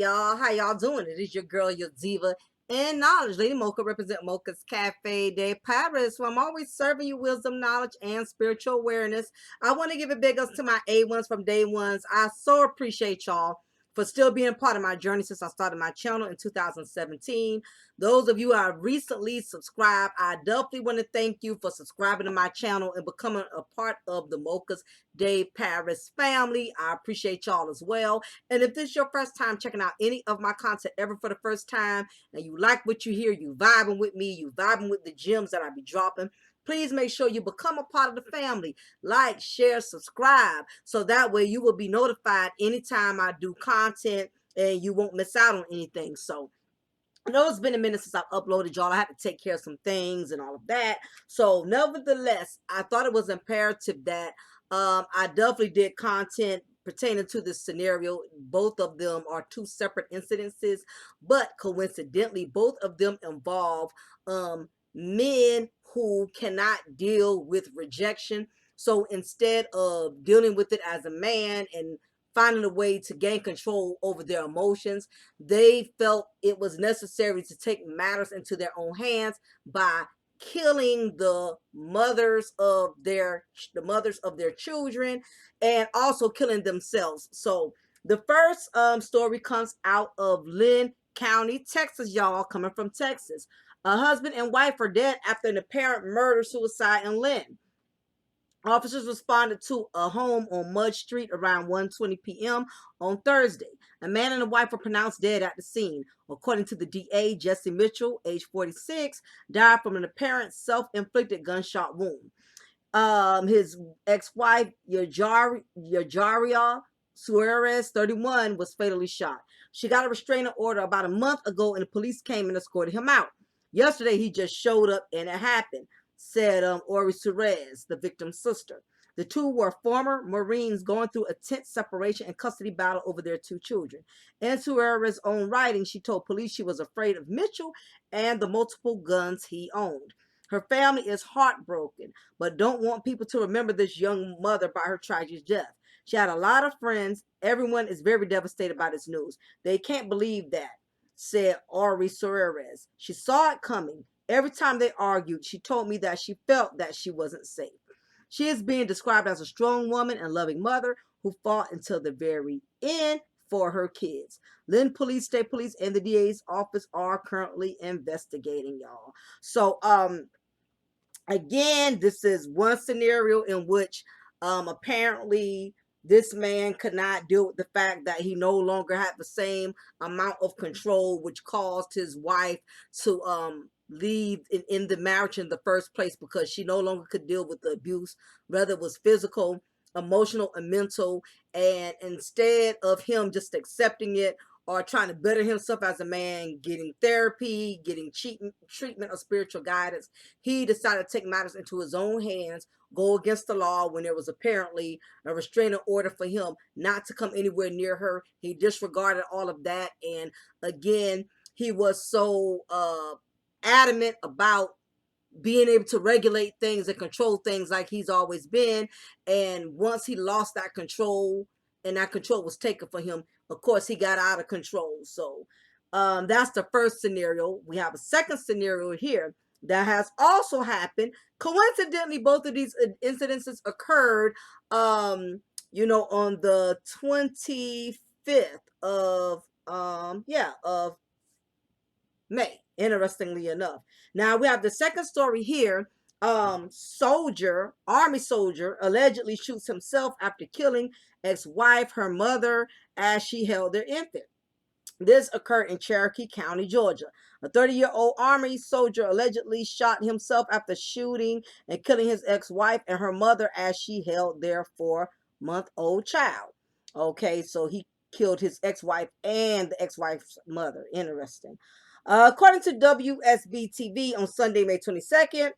y'all? How y'all doing? It is your girl, your diva, and knowledge. Lady Mocha represent Mocha's Cafe de Paris. So I'm always serving you wisdom, knowledge, and spiritual awareness. I want to give a big ups to my A1s from day ones. I so appreciate y'all for still being a part of my journey since I started my channel in 2017. Those of you who have recently subscribed, I definitely want to thank you for subscribing to my channel and becoming a part of the Mocha's de Paris family. I appreciate y'all as well. And if this is your first time checking out any of my content ever for the first time, and you like what you hear, you vibing with me, you vibing with the gems that I be dropping, please make sure you become a part of the family. Like, share, subscribe, so that way you will be notified anytime I do content and you won't miss out on anything. So I know it's been a minute since I've uploaded, y'all. I had to take care of some things and all of that. So nevertheless, I thought it was imperative that I definitely did content pertaining to this scenario. Both of them are two separate incidences, but coincidentally, both of them involve men who cannot deal with rejection. So instead of dealing with it as a man and finding a way to gain control over their emotions, they felt it was necessary to take matters into their own hands by killing the mothers of their children, and also killing themselves. So the first story comes out of Lynn County, Texas, y'all, coming from Texas. A husband and wife are dead after an apparent murder-suicide in Lynn. Officers responded to a home on Mudge Street around 1:20 p.m. on Thursday. A man and a wife were pronounced dead at the scene. According to the DA, Jesse Mitchell, age 46, died from an apparent self-inflicted gunshot wound. His ex-wife, Yajaria Suarez, 31, was fatally shot. She got a restraining order about a month ago, and the police came and escorted him out. Yesterday, he just showed up, and it happened, said Ori Suarez, the victim's sister. The two were former Marines going through a tense separation and custody battle over their two children. In Suarez's own writing, she told police she was afraid of Mitchell and the multiple guns he owned. Her family is heartbroken, but don't want people to remember this young mother by her tragic death. She had a lot of friends. Everyone is very devastated by this news. They can't believe that, said Ori Suarez. She saw it coming. Every time they argued, she told me that she felt that she wasn't safe. She is being described as a strong woman and loving mother who fought until the very end for her kids. Lynn Police, State Police, and the DA's office are currently investigating, y'all. So, again, this is one scenario in which apparently this man could not deal with the fact that he no longer had the same amount of control, which caused his wife to leave in the marriage in the first place, because she no longer could deal with the abuse, whether it was physical, emotional, and mental. And instead of him just accepting it or trying to better himself as a man, getting therapy, getting treatment or spiritual guidance, he decided to take matters into his own hands, go against the law when there was apparently a restraining order for him not to come anywhere near her. He disregarded all of that. And again, he was so adamant about being able to regulate things and control things like he's always been. And once he lost that control and that control was taken from him, of course, he got out of control. So that's the first scenario. We have a second scenario here that has also happened. Coincidentally, both of these incidences occurred, on the 25th of May, interestingly enough. Now we have the second story here. Army soldier allegedly shoots himself after killing ex-wife, her mother, as she held their infant. This occurred in Cherokee County, Georgia. A 30-year-old Army soldier allegedly shot himself after shooting and killing his ex-wife and her mother as she held their 4-month-old child. Okay, so he killed his ex-wife and the ex-wife's mother. Interesting. According to WSB-TV on Sunday, May 22nd,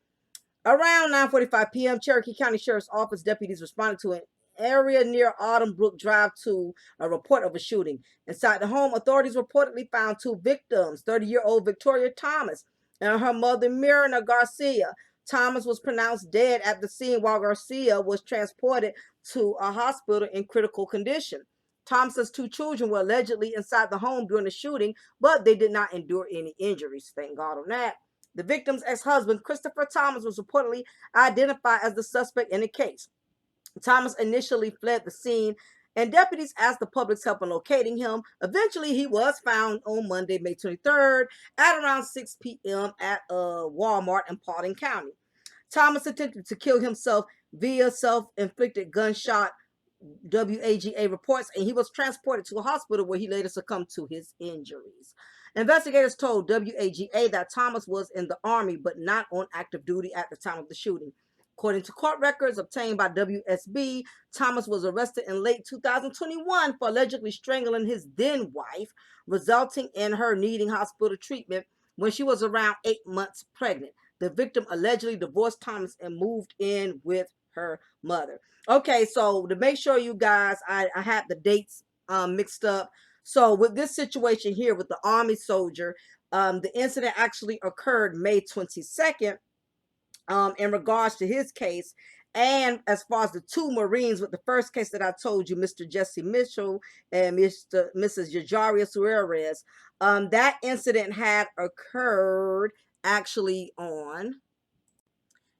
around 9:45 p.m., Cherokee County Sheriff's Office deputies responded to an area near Autumn Brook Drive to a report of a shooting. Inside the home, authorities reportedly found two victims, 30-year-old Victoria Thomas and her mother, Myrna Garcia. Thomas was pronounced dead at the scene, while Garcia was transported to a hospital in critical condition. Thomas's two children were allegedly inside the home during the shooting, but they did not endure any injuries. Thank God on that. The victim's ex-husband, Christopher Thomas, was reportedly identified as the suspect in the case. Thomas initially fled the scene, and deputies asked the public's help in locating him. Eventually, he was found on Monday, May 23rd, at around 6 p.m. at a Walmart in Paulding County. Thomas attempted to kill himself via self-inflicted gunshot, WAGA reports, and he was transported to a hospital where he later succumbed to his injuries. Investigators told WAGA that Thomas was in the Army but not on active duty at the time of the shooting. According to court records obtained by WSB, Thomas was arrested in late 2021 for allegedly strangling his then wife, resulting in her needing hospital treatment when she was around 8 months pregnant. The victim allegedly divorced Thomas and moved in with her mother. Okay, so to make sure you guys, I had the dates mixed up. So with this situation here with the Army soldier, the incident actually occurred May 22nd in regards to his case. And as far as the two Marines with the first case that I told you, Mr. Jesse Mitchell and Mrs. Yajaria Suarez, that incident had occurred actually on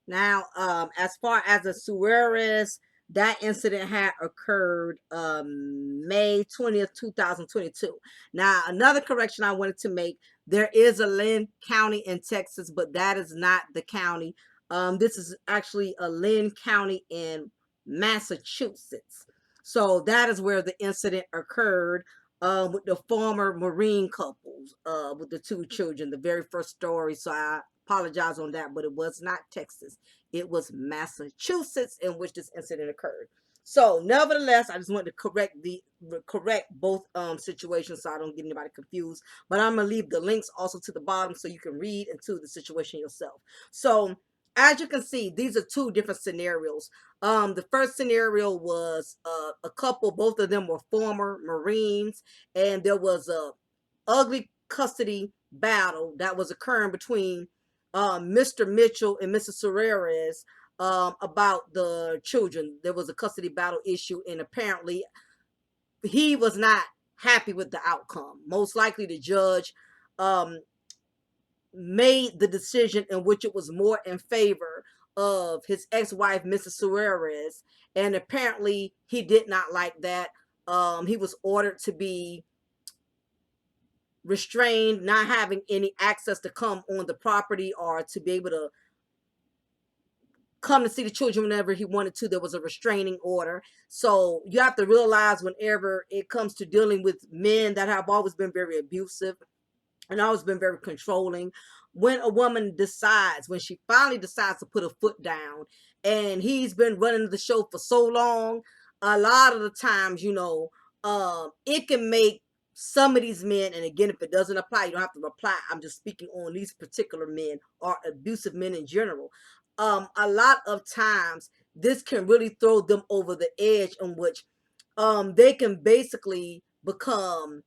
now, as far as the Suarez, that incident had occurred May 20th, 2022. Now, another correction I wanted to make, there is a Lynn County in Texas, but that is not the county. This is actually a Lynn County in Massachusetts. So that is where the incident occurred with the former Marine couples, with the two children, the very first story. So I apologize on that, but it was not Texas. It was Massachusetts in which this incident occurred. So nevertheless, I just wanted to correct both situations so I don't get anybody confused. But I'm gonna leave the links also to the bottom so you can read into the situation yourself. So as you can see, these are two different scenarios. The first scenario was a couple, both of them were former Marines, and there was a ugly custody battle that was occurring between Mr. Mitchell and Mrs. Suarez about the children. There was a custody battle issue, and apparently he was not happy with the outcome. Most likely the judge made the decision in which it was more in favor of his ex-wife, Mrs. Suarez, and apparently he did not like that. He was ordered to be restrained, not having any access to come on the property or to be able to come to see the children whenever he wanted to. There was a restraining order. So you have to realize whenever it comes to dealing with men that have always been very abusive and always been very controlling, when a woman decides, when she finally decides to put a foot down, and he's been running the show for so long, a lot of the times, you know, it can make some of these men, and again, if it doesn't apply, you don't have to reply. I'm just speaking on these particular men or abusive men in general. A lot of times, this can really throw them over the edge in which they can basically become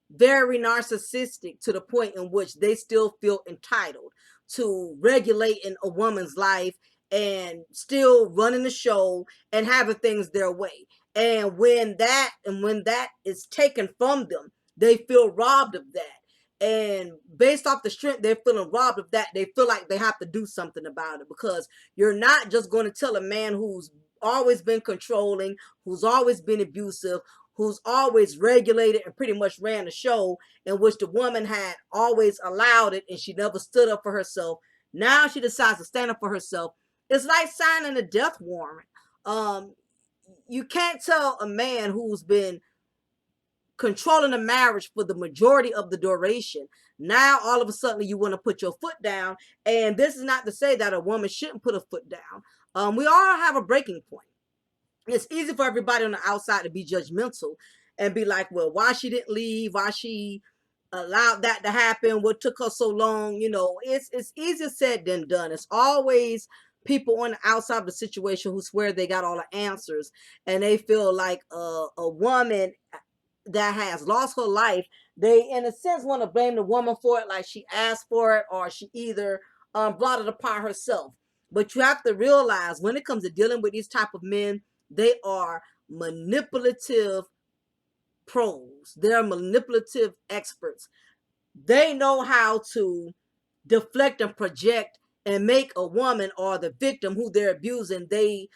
very narcissistic to the point in which they still feel entitled to regulating a woman's life and still running the show and having things their way. And when that is taken from them, they feel robbed of that. And based off the strength they're feeling robbed of that, they feel like they have to do something about it, because you're not just going to tell a man who's always been controlling, who's always been abusive, who's always regulated and pretty much ran the show, in which the woman had always allowed it and she never stood up for herself. Now she decides to stand up for herself. It's like signing a death warrant. You can't tell a man who's been controlling a marriage for the majority of the duration, now all of a sudden you want to put your foot down. And this is not to say that a woman shouldn't put a foot down. We all have a breaking point. It's easy for everybody on the outside to be judgmental and be like, well, why she didn't leave, why she allowed that to happen, what took her so long. You know, it's easier said than done. It's always people on the outside of the situation who swear they got all the answers, and they feel like a woman that has lost her life, they in a sense want to blame the woman for it, like she asked for it or she either brought it upon herself. But you have to realize, when it comes to dealing with these type of men, they are manipulative pros. They're manipulative experts. They know how to deflect and project and make a woman or the victim who they're abusing, they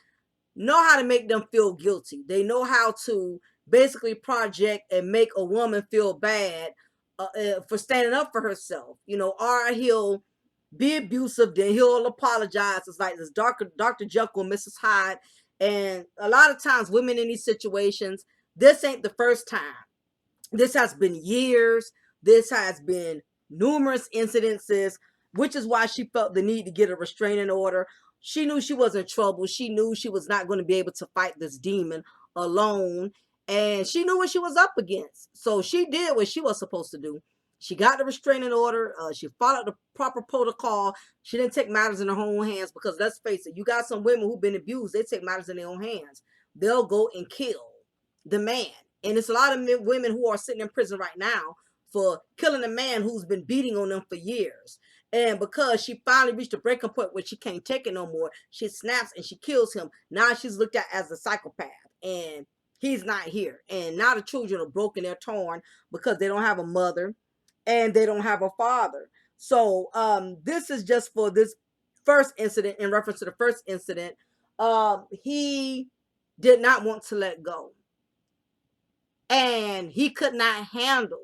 know how to make them feel guilty. They know how to basically project and make a woman feel bad for standing up for herself. Or he'll be abusive, then he'll apologize. It's like this Dr. Jekyll, Mrs. Hyde. And a lot of times women in these situations, this ain't the first time. This has been years. This has been numerous incidences, which is why she felt the need to get a restraining order. She knew she was in trouble. She knew she was not going to be able to fight this demon alone. And she knew what she was up against. So she did what she was supposed to do. She got the restraining order. She followed the proper protocol. She didn't take matters in her own hands because, let's face it, you got some women who've been abused. They take matters in their own hands. They'll go and kill the man. And it's a lot of women who are sitting in prison right now for killing a man who's been beating on them for years. And because she finally reached a breaking point where she can't take it no more, she snaps and she kills him. Now she's looked at as a psychopath. And he's not here. And now the children are broken. They're torn because they don't have a mother and they don't have a father. So this is just for this first incident. In reference to the first incident, he did not want to let go. And he could not handle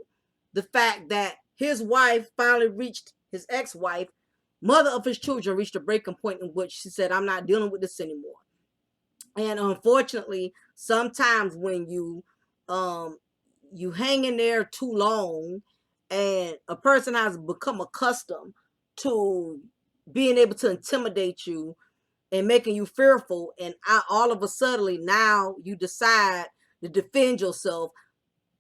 the fact that his wife finally reached, his ex-wife, mother of his children, reached a breaking point in which she said, I'm not dealing with this anymore. And unfortunately, sometimes when you hang in there too long and a person has become accustomed to being able to intimidate you and making you fearful, and all of a sudden now you decide to defend yourself,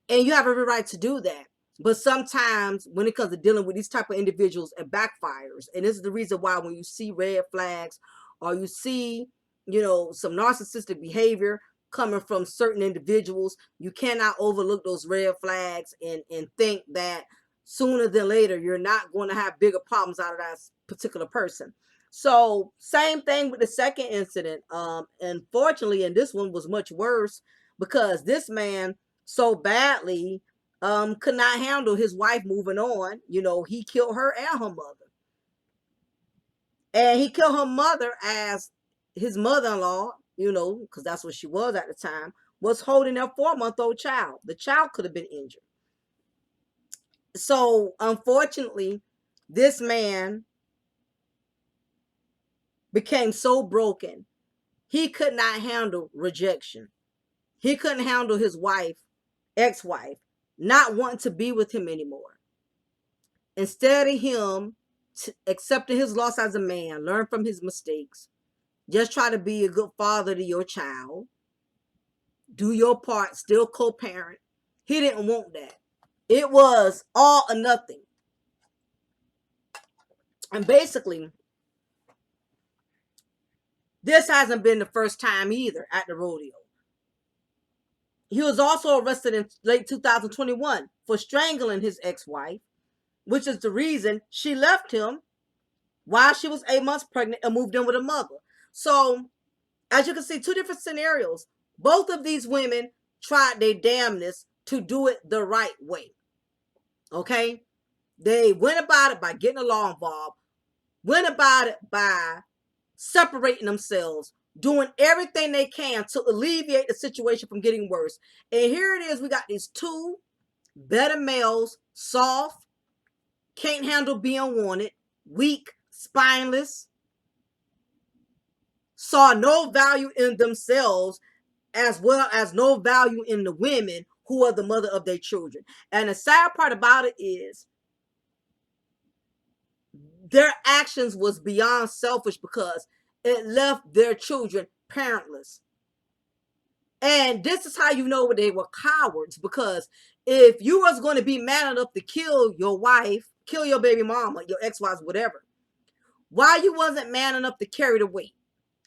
and you have every right to do that. But sometimes when it comes to dealing with these type of individuals, it backfires. And this is the reason why when you see red flags or you see, some narcissistic behavior coming from certain individuals, you cannot overlook those red flags and think that sooner than later you're not going to have bigger problems out of that particular person. So same thing with the second incident. Unfortunately, and this one was much worse because this man so badly could not handle his wife moving on. He killed her and her mother. And he killed her mother as his mother-in-law, because that's what she was at the time, was holding their 4-month-old child. The child could have been injured. So unfortunately, this man became so broken, he could not handle rejection. He couldn't handle his wife, ex-wife, not wanting to be with him anymore. Instead of him accepting his loss as a man, learn from his mistakes, just try to be a good father to your child, do your part, still co-parent. He didn't want that. It was all or nothing. And basically, this hasn't been the first time either at the rodeo. He was also arrested in late 2021 for strangling his ex-wife, which is the reason she left him while she was 8 months pregnant and moved in with her mother. So, as you can see, two different scenarios. Both of these women tried their damnness to do it the right way. Okay? They went about it by getting the law involved, went about it by separating themselves, doing everything they can to alleviate the situation from getting worse. And here it is, we got these two beta males, soft, can't handle being wanted, weak, spineless, saw no value in themselves as well as no value in the women who are the mother of their children. And the sad part about it is their actions was beyond selfish because it left their children parentless. And this is how you know they were cowards, because if you was going to be man enough to kill your wife, kill your baby mama, your ex-wife, whatever, why you wasn't man enough to carry the weight?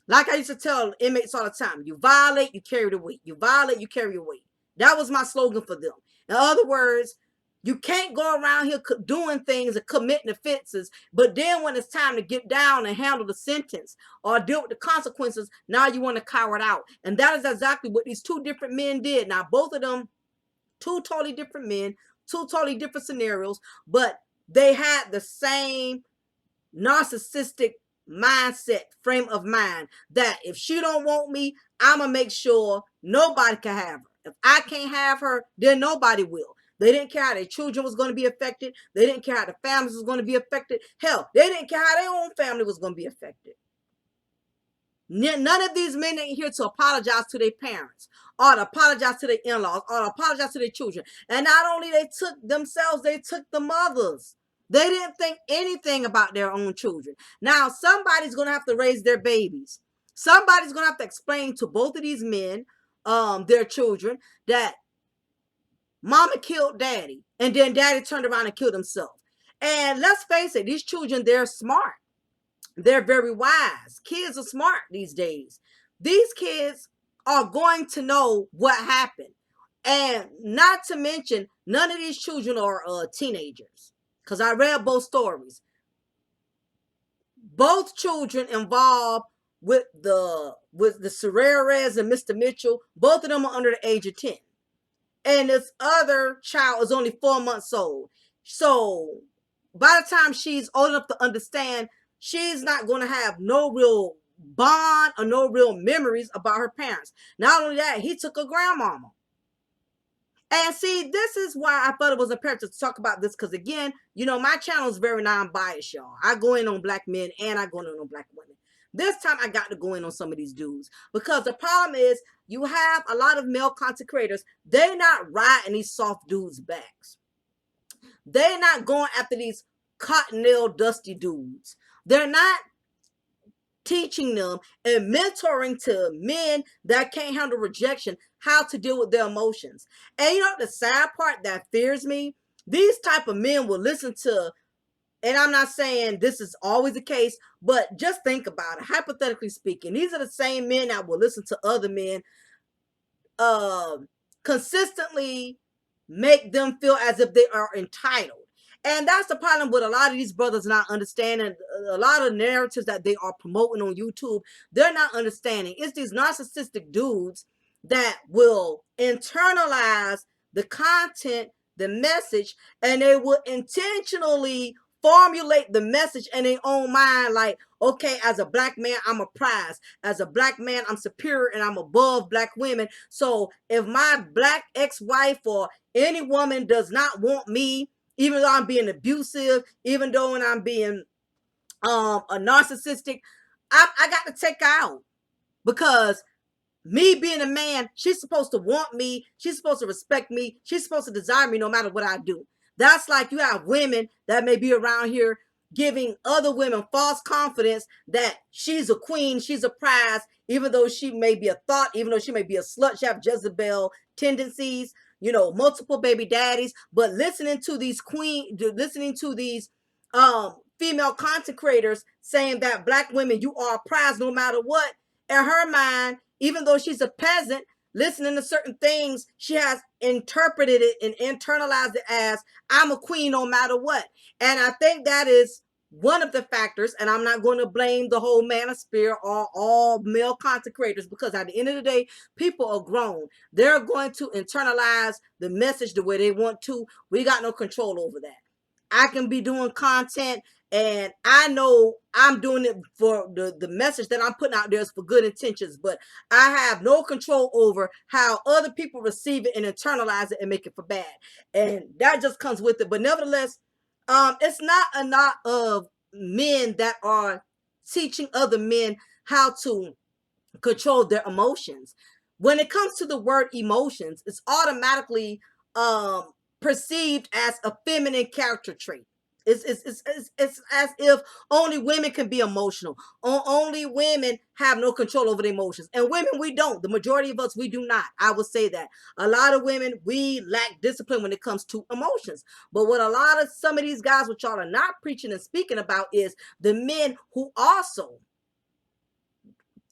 Like I used to tell inmates all the time, you violate, you carry the weight. You violate, you carry your weight. That was my slogan for them. In other words, you can't go around here doing things and committing offenses, but then when it's time to get down and handle the sentence or deal with the consequences, now you want to cower it out. And that is exactly what these two different men did. Now, both of them Two totally different men, two totally different scenarios, but they had the same narcissistic mindset, frame of mind, that if she don't want me, I'ma make sure nobody can have her. If I can't have her, then nobody will. They didn't care how their children was going to be affected. They didn't care how the families was going to be affected. Hell, they didn't care how their own family was going to be affected. None of these men ain't here to apologize to their parents, or to apologize to their in-laws, or to apologize to their children. And not only they took themselves, they took the mothers. They didn't think anything about their own children. Now, somebody's going to have to raise their babies. Somebody's going to have to explain to both of these men, their children, that mama killed daddy, and then daddy turned around and killed himself. And let's face it, these children, they're smart. They're very wise. Kids are smart these days. These kids are going to know what happened. And not to mention, none of these children are teenagers. Because I read both stories. Both children involved with the Serreres and Mr. Mitchell, both of them are under the age of 10. And this other child is only 4 months old. So by the time she's old enough to understand, she's not going to have no real bond or no real memories about her parents. Not only that, he took a grandmama. And see, this is why I thought it was imperative to talk about this, because again, you know, my channel is very non-biased, y'all. I go in on black men and I go in on black women. This time I got to go in on some of these dudes, because the problem is you have a lot of male content creators. They're not riding these soft dudes' backs. They're not going after these cotton nail dusty dudes. They're not teaching them and mentoring to men that can't handle rejection how to deal with their emotions. And you know the sad part that fears me? These type of men will listen to, and I'm not saying this is always the case, but just think about it. Hypothetically speaking, these are the same men that will listen to other men consistently make them feel as if they are entitled. And that's the problem with a lot of these brothers not understanding a lot of narratives that they are promoting on YouTube. They're not understanding. It's these narcissistic dudes that will internalize the content, the message, and they will intentionally formulate the message in their own mind, like, okay, as a black man, I'm a prize. As a black man, I'm superior and I'm above black women. So if my black ex-wife or any woman does not want me, even though I'm being abusive, even though I'm being a narcissistic, I got to take her out, because me being a man, she's supposed to want me. She's supposed to respect me. She's supposed to desire me no matter what I do. That's like you have women that may be around here giving other women false confidence that she's a queen, she's a prize, even though she may be a thought, even though she may be a slut, she have Jezebel tendencies, you know, multiple baby daddies. But listening to these female content creators saying that black women, you are a prize no matter what, in her mind, even though she's a peasant, listening to certain things, she has interpreted it and internalized it as, I'm a queen no matter what. And I think that is one of the factors, and I'm not going to blame the whole manosphere or all male content creators, because at the end of the day, people are grown. They're going to internalize the message the way they want to. We got no control over that. I can be doing content and I know I'm doing it for the message that I'm putting out there is for good intentions, but I have no control over how other people receive it and internalize it and make it for bad. And that just comes with it. But nevertheless, it's not a lot of men that are teaching other men how to control their emotions. When it comes to the word emotions, it's automatically perceived as a feminine character trait. It's as if only women can be emotional. Only women have no control over their emotions. And women, we don't. The majority of us, we do not. I would say that. A lot of women, we lack discipline when it comes to emotions. But what a lot of some of these guys, which y'all are not preaching and speaking about, is the men who also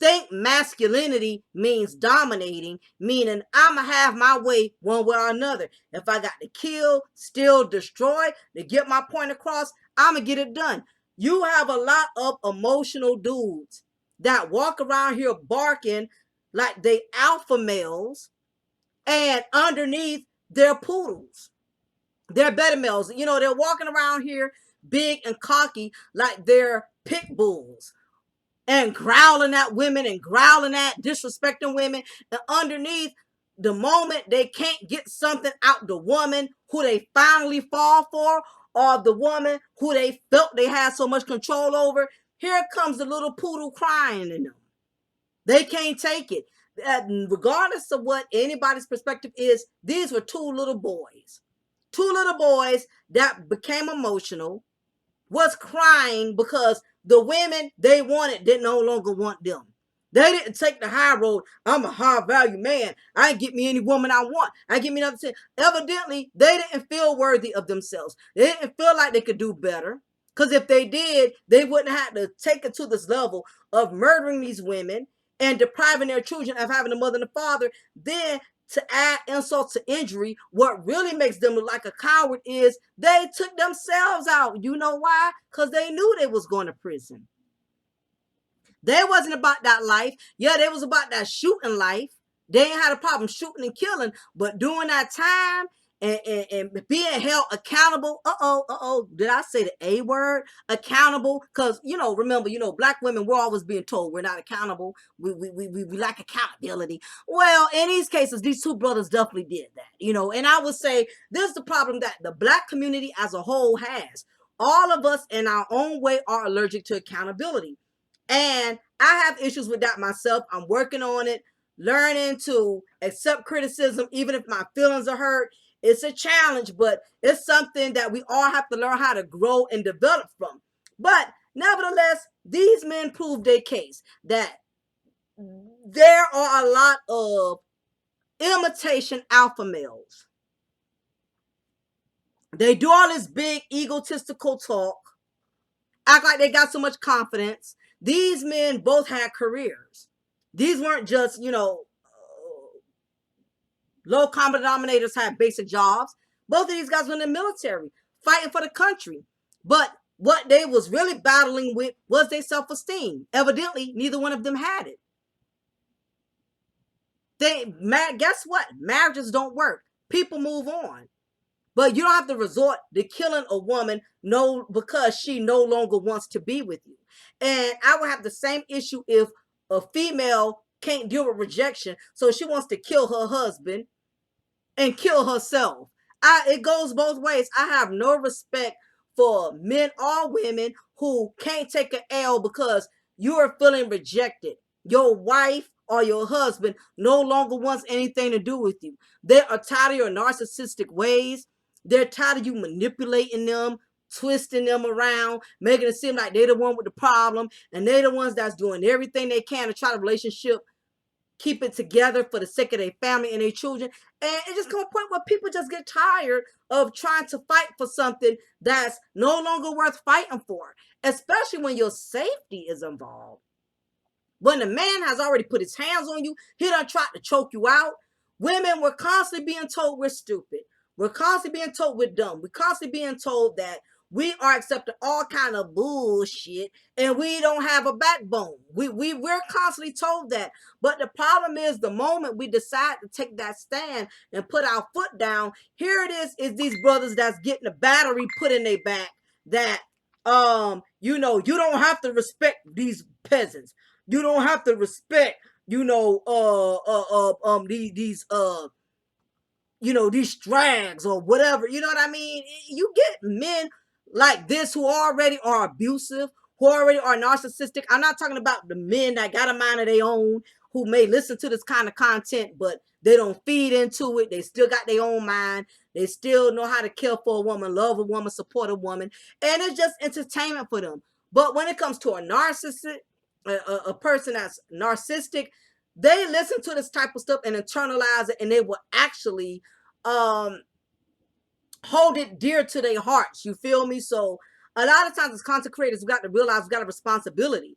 think masculinity means dominating, meaning I'ma have my way one way or another. If I got to kill, steal, destroy to get my point across, I'ma get it done. You have a lot of emotional dudes that walk around here barking like they alpha males, and underneath They're poodles. They're beta males. You know, they're walking around here big and cocky like they're pit bulls and growling at women and growling at disrespecting women. And underneath, the moment they can't get something out the woman who they finally fall for, or the woman who they felt they had so much control over, here comes the little poodle crying in them. They can't take it. Regardless of what anybody's perspective is, these were two little boys. Two little boys that became emotional, was crying because the women they wanted didn't no longer want them. They didn't take the high road. I'm a high value man. I ain't get me any woman I want. I get me another thing. Evidently, they didn't feel worthy of themselves. They didn't feel like they could do better. Because if they did, they wouldn't have to take it to this level of murdering these women and depriving their children of having a mother and a father. Then to add insult to injury, what really makes them look like a coward is they took themselves out. You know why? Because they knew they was going to prison. They wasn't about that life. Yeah, they was about that shooting life. They ain't had a problem shooting and killing, but during that time and being held accountable. Did I say the A word? Accountable, because remember, black women, we're always being told we're not accountable. We lack accountability. Well, in these cases, these two brothers definitely did that. And I would say this is the problem that the black community as a whole has. All of us in our own way are allergic to accountability. And I have issues with that myself. I'm working on it, learning to accept criticism, even if my feelings are hurt. It's a challenge, but it's something that we all have to learn how to grow and develop from. But nevertheless, these men proved their case that there are a lot of imitation alpha males. They do all this big egotistical talk, act like they got so much confidence. These men both had careers. These weren't just, low common denominators had basic jobs. Both of these guys were in the military, fighting for the country. But what they was really battling with was their self-esteem. Evidently, neither one of them had it. Guess what? Marriages don't work. People move on. But you don't have to resort to killing a woman because she no longer wants to be with you. And I would have the same issue if a female can't deal with rejection, so she wants to kill her husband and kill herself. It goes both ways. I have no respect for men or women who can't take an L because you are feeling rejected. Your wife or your husband no longer wants anything to do with you. They are tired of your narcissistic ways. They're tired of you manipulating them, twisting them around, making it seem like they're the one with the problem, and they're the ones that's doing everything they can to try the relationship, keep it together for the sake of their family and their children. And it just comes to a point where people just get tired of trying to fight for something that's no longer worth fighting for, especially when your safety is involved. When the man has already put his hands on you, he done tried to choke you out. Women were constantly being told we're stupid. We're constantly being told we're dumb. We're constantly being told that we are accepting all kind of bullshit and we don't have a backbone. We're constantly told that. But the problem is the moment we decide to take that stand and put our foot down, here it is these brothers that's getting a battery put in their back that, you don't have to respect these peasants. You don't have to respect, these drags or whatever. You know what I mean? You get men like this who already are abusive, who already are narcissistic. I'm not talking about the men that got a mind of their own, who may listen to this kind of content, but they don't feed into it. They still got their own mind. They still know how to care for a woman, love a woman, support a woman. And it's just entertainment for them. But when it comes to a narcissist, a person that's narcissistic, they listen to this type of stuff and internalize it, and they will actually hold it dear to their hearts. You feel me? So a lot of times as content creators, we got to realize we got a responsibility.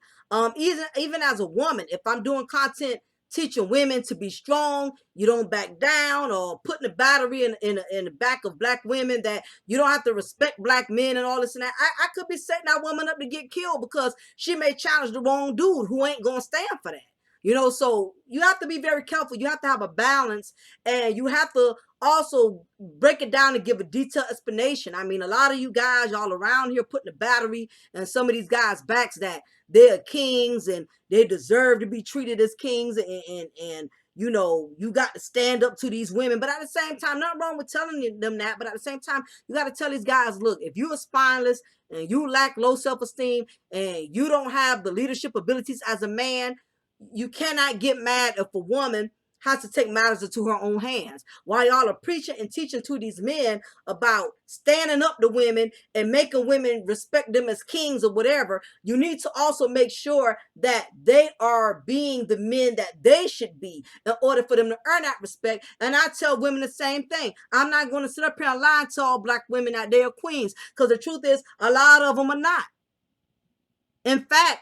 Even as a woman, if I'm doing content teaching women to be strong, you don't back down, or putting a battery in the back of black women that you don't have to respect black men and all this and that, I could be setting that woman up to get killed because she may challenge the wrong dude who ain't gonna stand for that. You know, so you have to be very careful. You have to have a balance, and you have to also break it down and give a detailed explanation. I mean, a lot of you guys all around here putting the battery and some of these guys' backs that they're kings and they deserve to be treated as kings, and you know, you got to stand up to these women. But at the same time, nothing wrong with telling them that. But at the same time, you got to tell these guys, look, if you're spineless and you lack low self-esteem and you don't have the leadership abilities as a man, you cannot get mad if a woman has to take matters into her own hands. While y'all are preaching and teaching to these men about standing up to women and making women respect them as kings or whatever, you need to also make sure that they are being the men that they should be in order for them to earn that respect. And I tell women the same thing. I'm not going to sit up here and lie to all black women that they are queens, because the truth is a lot of them are not. In fact,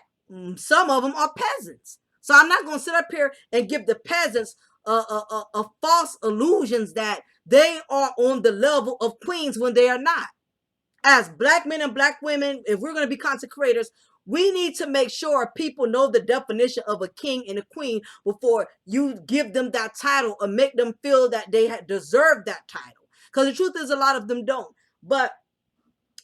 some of them are peasants. So I'm not going to sit up here and give the peasants a false illusions that they are on the level of queens when they are not. As black men and black women, if we're going to be content creators, we need to make sure people know the definition of a king and a queen before you give them that title or make them feel that they deserve that title. Because the truth is, a lot of them don't. But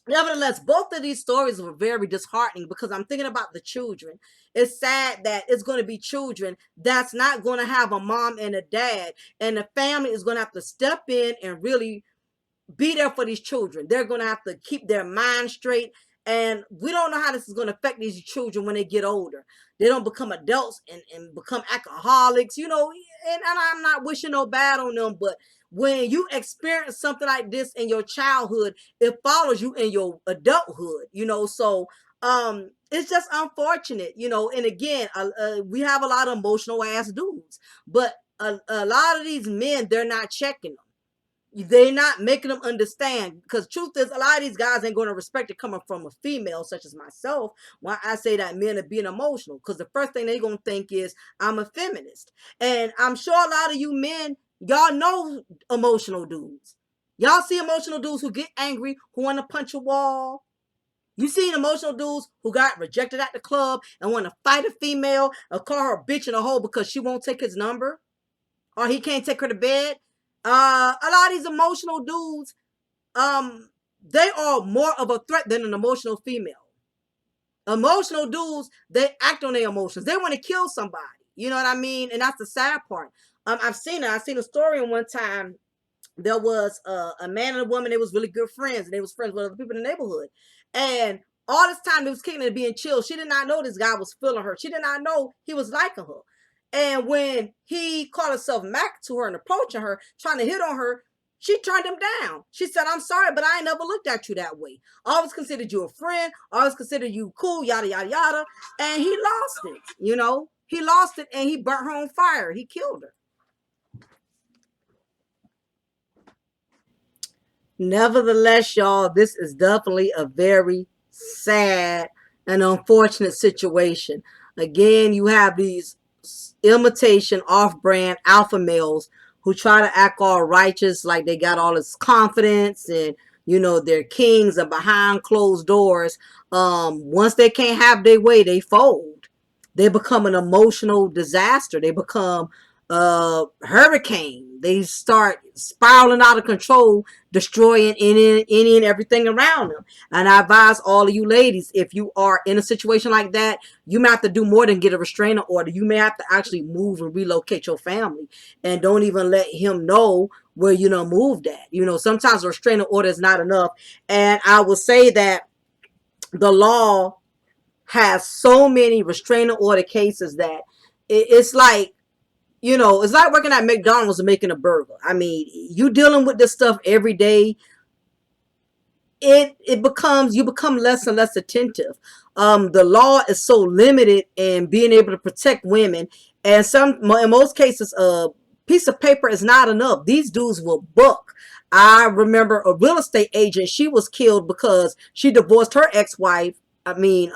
nevertheless, both of these stories were very disheartening, because I'm thinking about the children. It's sad that it's going to be children that's not going to have a mom and a dad, and the family is going to have to step in and really be there for these children. They're going to have to keep their mind straight, and we don't know how this is going to affect these children when they get older. They don't become adults and become alcoholics, you know, and I'm not wishing no bad on them, but when you experience something like this in your childhood, it follows you in your adulthood, you know. So it's just unfortunate, you know. And again, we have a lot of emotional ass dudes, but a lot of these men, they're not checking them. They're not making them understand, because truth is, a lot of these guys ain't going to respect it coming from a female such as myself when I say that men are being emotional, because the first thing they're going to think is I'm a feminist. And I'm sure a lot of you men, y'all know emotional dudes. Y'all see emotional dudes who get angry, who want to punch a wall. You seen emotional dudes who got rejected at the club and want to fight a female or call her a bitch and a hoe because she won't take his number or he can't take her to bed. A lot of these emotional dudes, they are more of a threat than an emotional female. Emotional dudes, they act on their emotions. They want to kill somebody. You know what I mean? And that's the sad part. I've seen it. I seen a story in one time. There was a man and a woman. They was really good friends, and they was friends with other people in the neighborhood. And all this time, they was kicking and being chill. She did not know this guy was feeling her. She did not know he was liking her. And when he called himself Mac to her and approaching her, trying to hit on her, she turned him down. She said, I'm sorry, but I ain't never looked at you that way. I always considered you a friend. I always considered you cool, yada, yada, yada. And he lost it, you know. He lost it, and he burnt her on fire. He killed her. Nevertheless, y'all, this is definitely a very sad and unfortunate situation. Again, you have these imitation off-brand alpha males who try to act all righteous, like they got all this confidence and, you know, they're kings, and behind closed doors, once they can't have their way, they fold. They become an emotional disaster. They become a hurricane. They start spiraling out of control, destroying any and everything around them. And I advise all of you ladies, if you are in a situation like that, you may have to do more than get a restraining order. You may have to actually move and relocate your family, and don't even let him know where you know moved at. You know, sometimes a restraining order is not enough. And I will say that the law has so many restraining order cases that it's like, you know, it's like working at McDonald's and making a burger. I mean, you dealing with this stuff every day. It becomes, you become less and less attentive. The law is so limited in being able to protect women, and in most cases, a piece of paper is not enough. These dudes will book. I remember a real estate agent. She was killed because she divorced her ex-wife. I mean,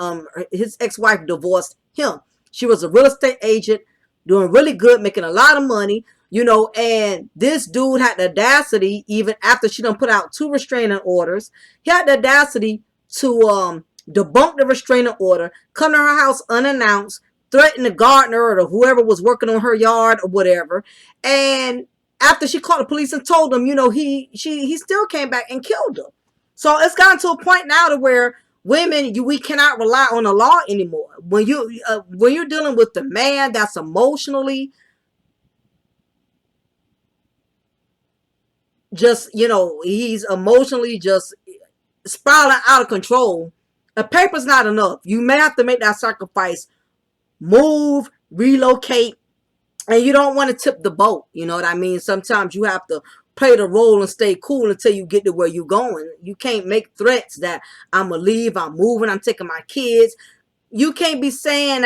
his ex-wife divorced him. She was a real estate agent, doing really good, making a lot of money, you know, and this dude had the audacity, even after she done put out 2 restraining orders, he had the audacity to debunk the restraining order, come to her house unannounced, threatened the gardener or whoever was working on her yard or whatever. And after she called the police and told them, he still came back and killed her. So it's gotten to a point now to where women, we cannot rely on the law anymore. When you're dealing with the man that's emotionally just, he's emotionally just spiraling out of control. A paper's not enough. You may have to make that sacrifice, move, relocate, and you don't want to tip the boat. You know what I mean? Sometimes you have to play the role and stay cool until you get to where you're going. You can't make threats that I'm gonna leave, I'm moving, I'm taking my kids. You can't be saying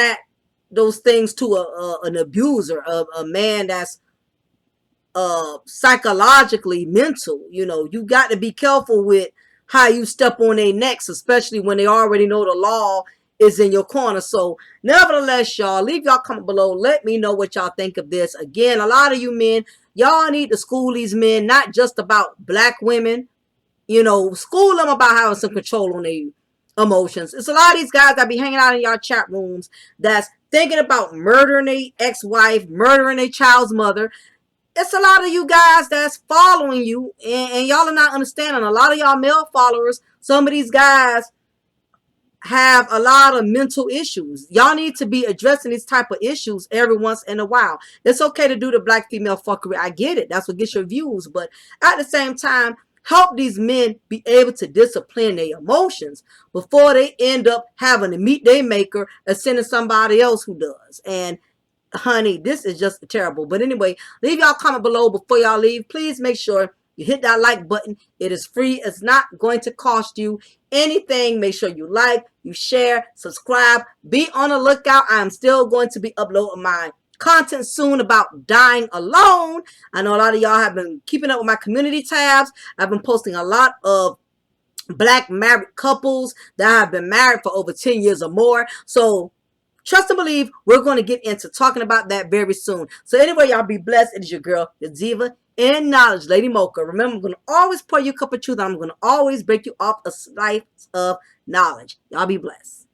those things to an abuser, a man that's psychologically mental. You got to be careful with how you step on their necks, especially when they already know the law is in your corner. So nevertheless, y'all, leave y'all comment below. Let me know what y'all think of this. Again, a lot of you men, y'all need to school these men, not just about black women. School them about having some control on their emotions. It's a lot of these guys that be hanging out in y'all chat rooms that's thinking about murdering their ex-wife, murdering their child's mother. It's a lot of you guys that's following you, and y'all are not understanding. A lot of y'all male followers, some of these guys have a lot of mental issues. Y'all need to be addressing these type of issues every once in a while. It's okay to do the black female fuckery. I get it. That's what gets your views. But at the same time, help these men be able to discipline their emotions before they end up having to meet their maker and sending somebody else who does. And honey, this is just terrible. But anyway, leave y'all comment below before y'all leave. Please make sure you hit that like button. It is free. It's not going to cost you anything. Make sure you like, you share, subscribe. Be on the lookout. I am still going to be uploading my content soon about dying alone. I know a lot of y'all have been keeping up with my community tabs. I've been posting a lot of black married couples that have been married for over 10 years or more. So trust and believe, we're going to get into talking about that very soon. So anyway, y'all be blessed. It is your girl, the diva in knowledge, Lady Mocha. Remember, I'm going to always pour you a cup of truth. I'm going to always break you off a slice of knowledge. Y'all be blessed.